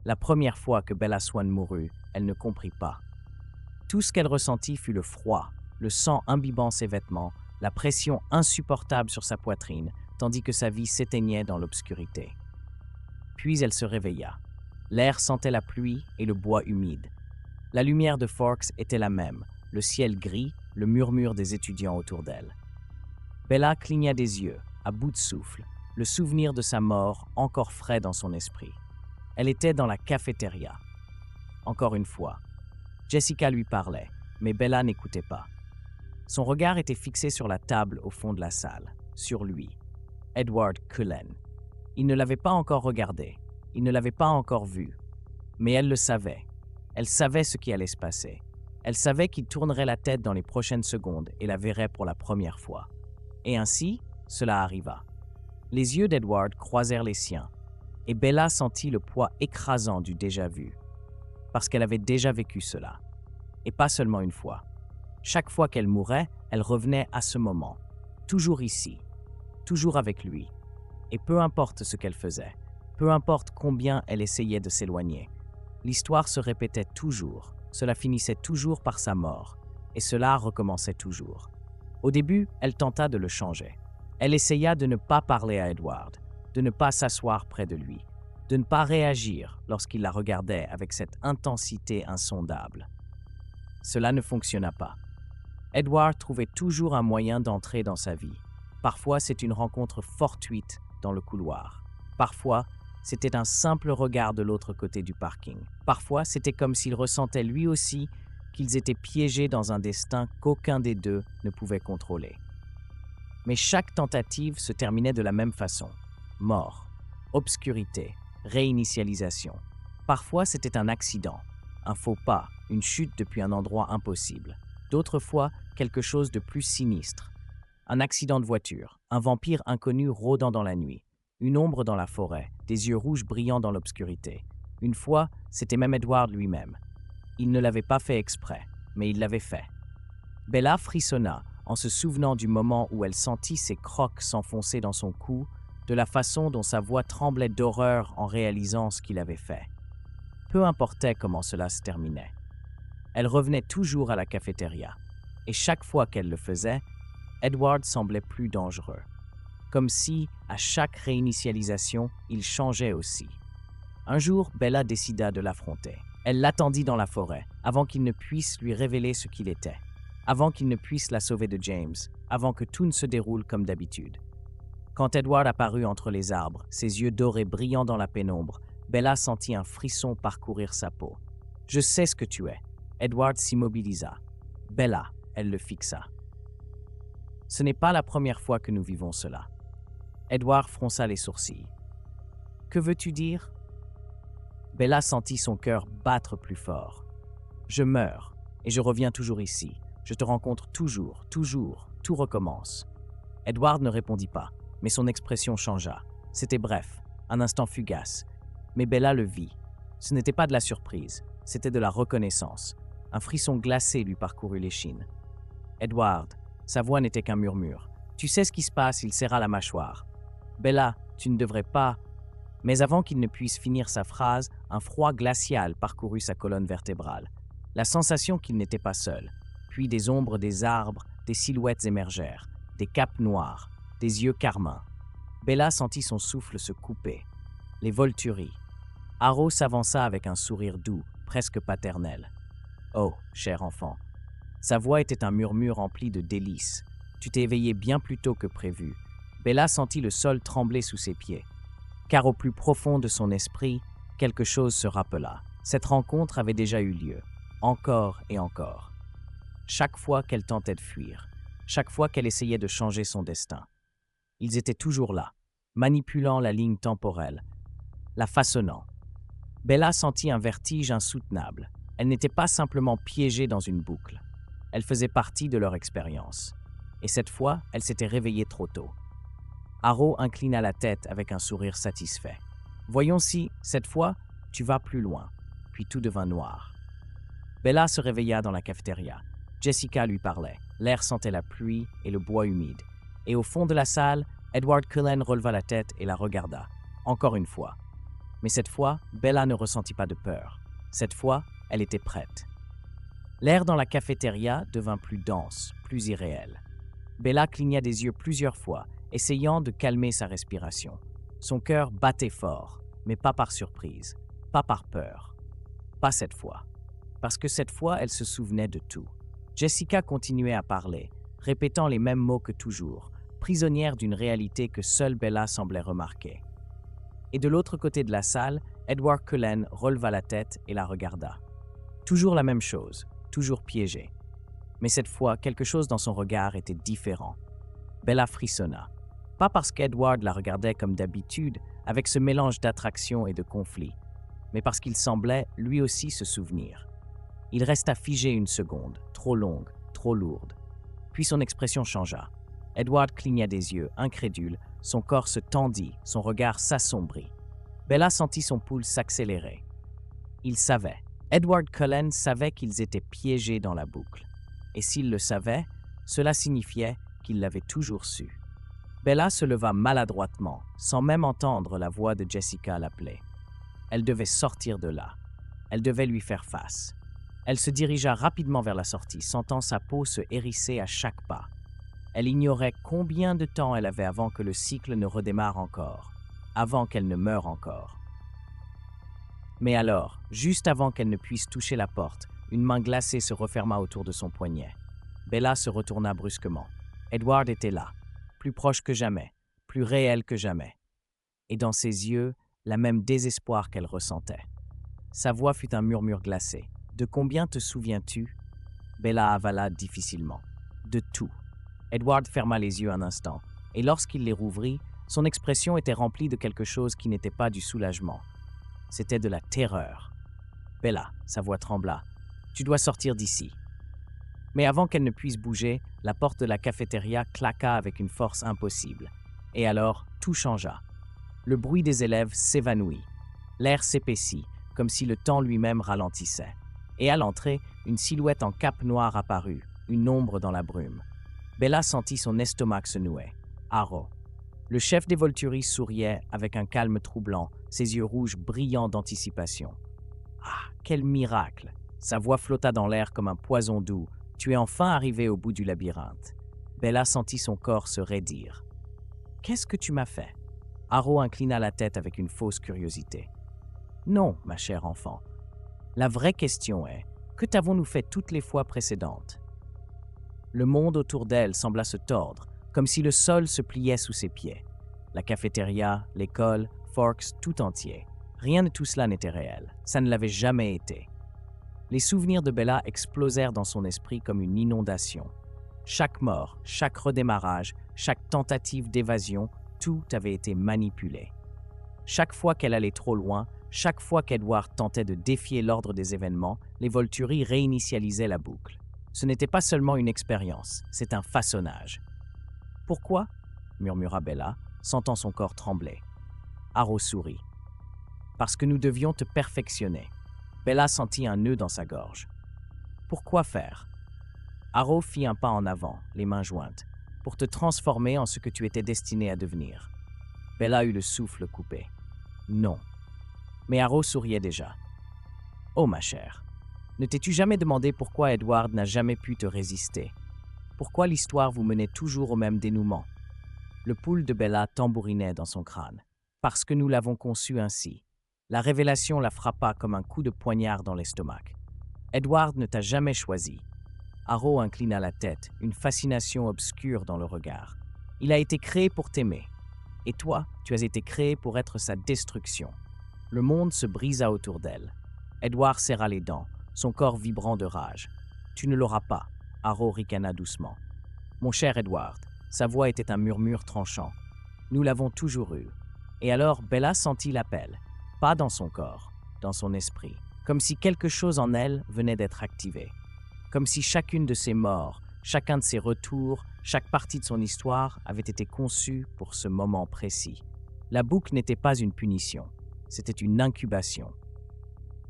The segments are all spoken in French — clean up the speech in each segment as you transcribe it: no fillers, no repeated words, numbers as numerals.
La première fois que Bella Swan mourut, elle ne comprit pas. Tout ce qu'elle ressentit fut le froid, le sang imbibant ses vêtements, la pression insupportable sur sa poitrine, tandis que sa vie s'éteignait dans l'obscurité. Puis elle se réveilla. L'air sentait la pluie et le bois humide. La lumière de Forks était la même, le ciel gris, le murmure des étudiants autour d'elle. Bella cligna des yeux, à bout de souffle, le souvenir de sa mort encore frais dans son esprit. Elle était dans la cafétéria. Encore une fois, Jessica lui parlait, mais Bella n'écoutait pas. Son regard était fixé sur la table au fond de la salle, sur lui, Edward Cullen. Il ne l'avait pas encore regardé, il ne l'avait pas encore vu. Mais elle le savait. Elle savait ce qui allait se passer. Elle savait qu'il tournerait la tête dans les prochaines secondes et la verrait pour la première fois. Et ainsi, cela arriva. Les yeux d'Edward croisèrent les siens, et Bella sentit le poids écrasant du déjà-vu. Parce qu'elle avait déjà vécu cela. Et pas seulement une fois. Chaque fois qu'elle mourait, elle revenait à ce moment. Toujours ici. Toujours avec lui. Et peu importe ce qu'elle faisait, peu importe combien elle essayait de s'éloigner, l'histoire se répétait toujours, cela finissait toujours par sa mort, et cela recommençait toujours. Au début, elle tenta de le changer. Elle essaya de ne pas parler à Edward, de ne pas s'asseoir près de lui, de ne pas réagir lorsqu'il la regardait avec cette intensité insondable. Cela ne fonctionna pas. Edward trouvait toujours un moyen d'entrer dans sa vie. Parfois, c'est une rencontre fortuite dans le couloir. Parfois, c'était un simple regard de l'autre côté du parking. Parfois, c'était comme s'il ressentait lui aussi qu'ils étaient piégés dans un destin qu'aucun des deux ne pouvait contrôler. Mais chaque tentative se terminait de la même façon. Mort, obscurité, réinitialisation. Parfois, c'était un accident, un faux pas, une chute depuis un endroit impossible. D'autres fois, quelque chose de plus sinistre. Un accident de voiture, un vampire inconnu rôdant dans la nuit, une ombre dans la forêt, des yeux rouges brillant dans l'obscurité. Une fois, c'était même Edward lui-même. Il ne l'avait pas fait exprès, mais il l'avait fait. Bella frissonna en se souvenant du moment où elle sentit ses crocs s'enfoncer dans son cou, de la façon dont sa voix tremblait d'horreur en réalisant ce qu'il avait fait. Peu importait comment cela se terminait. Elle revenait toujours à la cafétéria, et chaque fois qu'elle le faisait, Edward semblait plus dangereux. Comme si, à chaque réinitialisation, il changeait aussi. Un jour, Bella décida de l'affronter. Elle l'attendit dans la forêt, avant qu'il ne puisse lui révéler ce qu'il était, avant qu'il ne puisse la sauver de James, avant que tout ne se déroule comme d'habitude. Quand Edward apparut entre les arbres, ses yeux dorés brillant dans la pénombre, Bella sentit un frisson parcourir sa peau. « Je sais ce que tu es. » Edward s'immobilisa. Bella, elle le fixa. Ce n'est pas la première fois que nous vivons cela. Edward fronça les sourcils. « Que veux-tu dire ?» Bella sentit son cœur battre plus fort. « Je meurs, et je reviens toujours ici. Je te rencontre toujours, tout recommence. » Edward ne répondit pas, mais son expression changea. C'était bref, un instant fugace. Mais Bella le vit. Ce n'était pas de la surprise, c'était de la reconnaissance. Un frisson glacé lui parcourut l'échine. « Edward !» Sa voix n'était qu'un murmure. « Tu sais ce qui se passe ?» Il serra la mâchoire. « Bella, tu ne devrais pas… » Mais avant qu'il ne puisse finir sa phrase, un froid glacial parcourut sa colonne vertébrale. La sensation qu'il n'était pas seul. Puis des ombres des arbres, des silhouettes émergèrent, des capes noires, des yeux carmins. Bella sentit son souffle se couper. Les volturies. Harrow s'avança avec un sourire doux, presque paternel. « Oh, cher enfant. » Sa voix était un murmure empli de délices. « Tu t'es éveillé bien plus tôt que prévu. » Bella sentit le sol trembler sous ses pieds. Car au plus profond de son esprit, quelque chose se rappela. Cette rencontre avait déjà eu lieu, encore et encore. Chaque fois qu'elle tentait de fuir, chaque fois qu'elle essayait de changer son destin. Ils étaient toujours là, manipulant la ligne temporelle, la façonnant. Bella sentit un vertige insoutenable. Elle n'était pas simplement piégée dans une boucle. Elle faisait partie de leur expérience. Et cette fois, elle s'était réveillée trop tôt. Harrow inclina la tête avec un sourire satisfait. « Voyons si, cette fois, tu vas plus loin. » Puis tout devint noir. Bella se réveilla dans la cafétéria. Jessica lui parlait. L'air sentait la pluie et le bois humide. Et au fond de la salle, Edward Cullen releva la tête et la regarda. Encore une fois. Mais cette fois, Bella ne ressentit pas de peur. Cette fois, elle était prête. L'air dans la cafétéria devint plus dense, plus irréel. Bella cligna des yeux plusieurs fois, essayant de calmer sa respiration. Son cœur battait fort, mais pas par surprise, pas par peur. Pas cette fois. Parce que cette fois, elle se souvenait de tout. Jessica continuait à parler, répétant les mêmes mots que toujours, prisonnière d'une réalité que seule Bella semblait remarquer. Et de l'autre côté de la salle, Edward Cullen releva la tête et la regarda. Toujours la même chose, toujours piégée. Mais cette fois, quelque chose dans son regard était différent. Bella frissonna. Pas parce qu'Edward la regardait comme d'habitude, avec ce mélange d'attraction et de conflit, mais parce qu'il semblait, lui aussi, se souvenir. Il resta figé une seconde, trop longue, trop lourde. Puis son expression changea. Edward cligna des yeux, incrédule, son corps se tendit, son regard s'assombrit. Bella sentit son pouls s'accélérer. Il savait. Edward Cullen savait qu'ils étaient piégés dans la boucle. Et s'il le savait, cela signifiait qu'il l'avait toujours su. Bella se leva maladroitement, sans même entendre la voix de Jessica l'appeler. Elle devait sortir de là. Elle devait lui faire face. Elle se dirigea rapidement vers la sortie, sentant sa peau se hérisser à chaque pas. Elle ignorait combien de temps elle avait avant que le cycle ne redémarre encore, avant qu'elle ne meure encore. Mais alors, juste avant qu'elle ne puisse toucher la porte, une main glacée se referma autour de son poignet. Bella se retourna brusquement. Edward était là, plus proche que jamais, plus réel que jamais. Et dans ses yeux, la même désespoir qu'elle ressentait. Sa voix fut un murmure glacé. « De combien te souviens-tu » Bella avala difficilement. « De tout. » Edward ferma les yeux un instant, et lorsqu'il les rouvrit, son expression était remplie de quelque chose qui n'était pas du soulagement. C'était de la terreur. « Bella », sa voix trembla, « tu dois sortir d'ici. » Mais avant qu'elle ne puisse bouger, la porte de la cafétéria claqua avec une force impossible. Et alors, tout changea. Le bruit des élèves s'évanouit. L'air s'épaissit, comme si le temps lui-même ralentissait. Et à l'entrée, une silhouette en cape noire apparut, une ombre dans la brume. Bella sentit son estomac se nouer. Aro. Le chef des Volturi souriait avec un calme troublant, ses yeux rouges brillants d'anticipation. Ah, quel miracle! Sa voix flotta dans l'air comme un poison doux. Tu es enfin arrivé au bout du labyrinthe. Bella sentit son corps se raidir. Qu'est-ce que tu m'as fait? Aro inclina la tête avec une fausse curiosité. Non, ma chère enfant. La vraie question est, que t'avons-nous fait toutes les fois précédentes? Le monde autour d'elle sembla se tordre, comme si le sol se pliait sous ses pieds. La cafétéria, l'école, Forks, tout entier. Rien de tout cela n'était réel. Ça ne l'avait jamais été. Les souvenirs de Bella explosèrent dans son esprit comme une inondation. Chaque mort, chaque redémarrage, chaque tentative d'évasion, tout avait été manipulé. Chaque fois qu'elle allait trop loin, chaque fois qu'Edward tentait de défier l'ordre des événements, les Volturi réinitialisaient la boucle. Ce n'était pas seulement une expérience, c'est un façonnage. « Pourquoi » murmura Bella, sentant son corps trembler. Aro sourit. « Parce que nous devions te perfectionner. » Bella sentit un nœud dans sa gorge. « Pourquoi faire » Aro fit un pas en avant, les mains jointes, pour te transformer en ce que tu étais destiné à devenir. Bella eut le souffle coupé. « Non. » Mais Aro souriait déjà. « Oh, ma chère, ne t'es-tu jamais demandé pourquoi Edward n'a jamais pu te résister? Pourquoi l'histoire vous menait toujours au même dénouement ?» Le pouls de Bella tambourinait dans son crâne. « Parce que nous l'avons conçu ainsi. » La révélation la frappa comme un coup de poignard dans l'estomac. « Edward ne t'a jamais choisi. » Aro inclina la tête, une fascination obscure dans le regard. « Il a été créé pour t'aimer. Et toi, tu as été créé pour être sa destruction. » Le monde se brisa autour d'elle. Edward serra les dents, son corps vibrant de rage. « Tu ne l'auras pas. » Aro ricana doucement. « Mon cher Edward. » Sa voix était un murmure tranchant. « Nous l'avons toujours eu. » Et alors Bella sentit l'appel. Pas dans son corps, dans son esprit. Comme si quelque chose en elle venait d'être activé. Comme si chacune de ses morts, chacun de ses retours, chaque partie de son histoire avait été conçue pour ce moment précis. La boucle n'était pas une punition. C'était une incubation.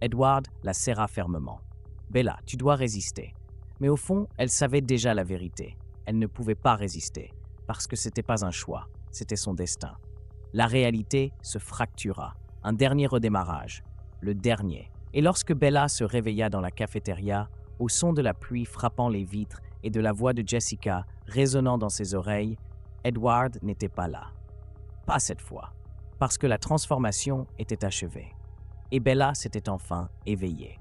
Edward la serra fermement. « Bella, tu dois résister. » Mais au fond, elle savait déjà la vérité. Elle ne pouvait pas résister, parce que c'était pas un choix, c'était son destin. La réalité se fractura. Un dernier redémarrage. Le dernier. Et lorsque Bella se réveilla dans la cafétéria, au son de la pluie frappant les vitres et de la voix de Jessica résonnant dans ses oreilles, Edward n'était pas là. Pas cette fois, parce que la transformation était achevée. Et Bella s'était enfin éveillée.